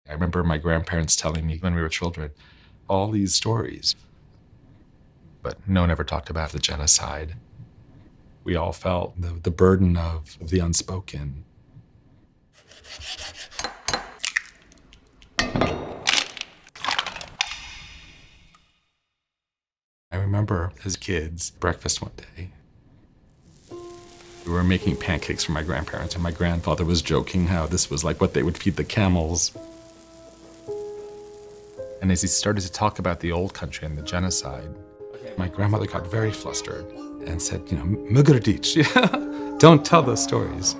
I remember my grandparents telling me when we were children, all these stories. But no one ever talked about the genocide. We all felt the burden of the unspoken. I remember as kids, breakfast one day. We were making pancakes for my grandparents, and my grandfather was joking how this was like what they would feed the camels. And as he started to talk about the old country and the genocide, my grandmother got very flustered and said, "Mugradich, don't tell those stories."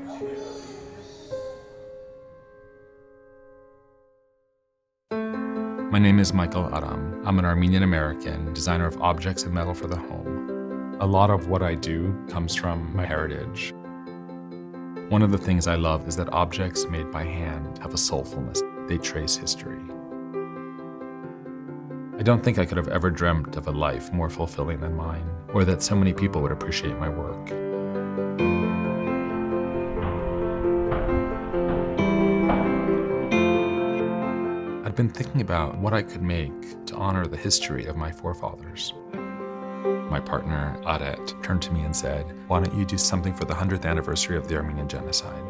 My name is Maykl Aram. I'm an Armenian-American designer of objects and metal for the home. A lot of what I do comes from my heritage. One of the things I love is that objects made by hand have a soulfulness. They trace history. I don't think I could have ever dreamt of a life more fulfilling than mine, or that so many people would appreciate my work. I'd been thinking about what I could make to honor the history of my forefathers. My partner, Aret, turned to me and said, "Why don't you do something for the 100th anniversary of the Armenian genocide?"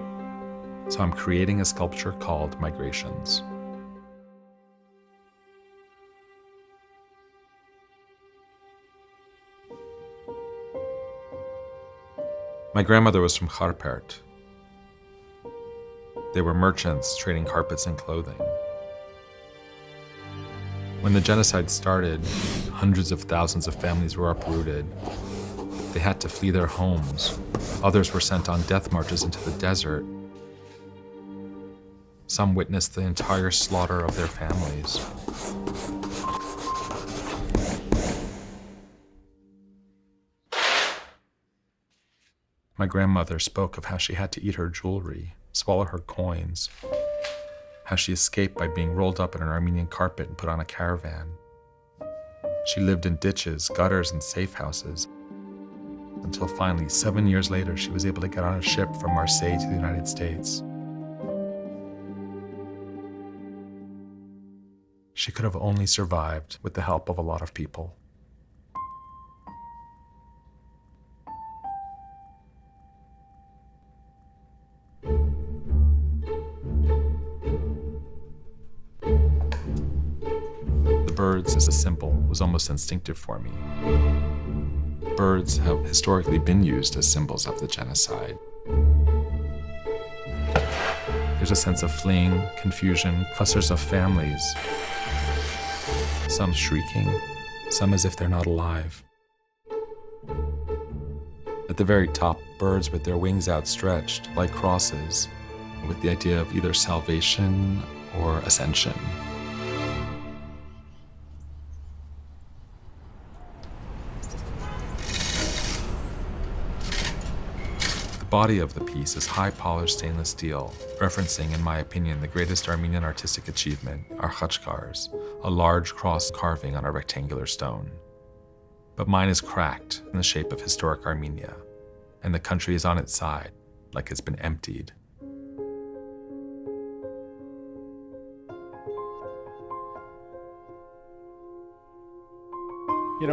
So I'm creating a sculpture called Migrations. My grandmother was from Kharpert. They were merchants trading carpets and clothing. When the genocide started, hundreds of thousands of families were uprooted. They had to flee their homes. Others were sent on death marches into the desert. Some witnessed the entire slaughter of their families. My grandmother spoke of how she had to eat her jewelry, swallow her coins, how she escaped by being rolled up in an Armenian carpet and put on a caravan. She lived in ditches, gutters, and safe houses, until finally, 7 years later, she was able to get on a ship from Marseille to the United States. She could have only survived with the help of a lot of people. Birds as a symbol was almost instinctive for me. Birds have historically been used as symbols of the genocide. There's a sense of fleeing, confusion, clusters of families, some shrieking, some as if they're not alive. At the very top, birds with their wings outstretched like crosses, with the idea of either salvation or ascension. The body of the piece is high-polished stainless steel, referencing, in my opinion, the greatest Armenian artistic achievement, our khachkars, a large cross carving on a rectangular stone. But mine is cracked in the shape of historic Armenia, and the country is on its side, like it's been emptied.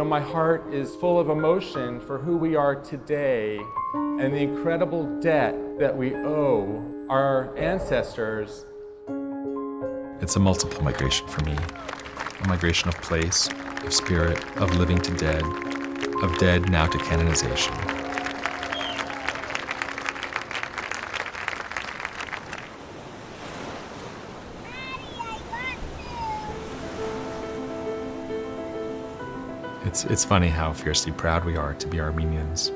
My heart is full of emotion for who we are today and the incredible debt that we owe our ancestors. It's a multiple migration for me. A migration of place, of spirit, of living to dead, of dead now to canonization. It's funny how fiercely proud we are to be Armenians.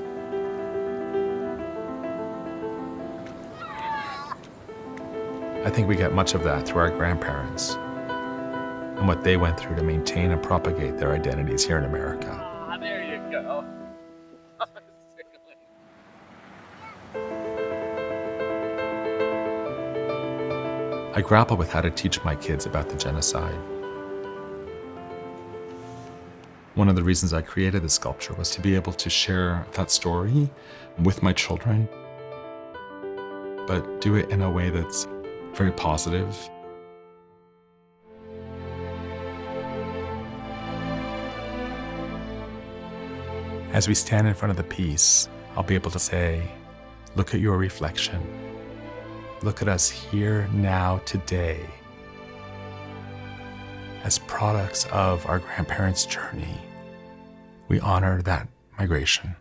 I think we get much of that through our grandparents and what they went through to maintain and propagate their identities here in America. There you go. I grapple with how to teach my kids about the genocide. One of the reasons I created this sculpture was to be able to share that story with my children, but do it in a way that's very positive As we stand in front of the piece, I'll be able to say, look at your reflection. Look at us here, now, today, as products of our grandparents' journey. We honor that migration.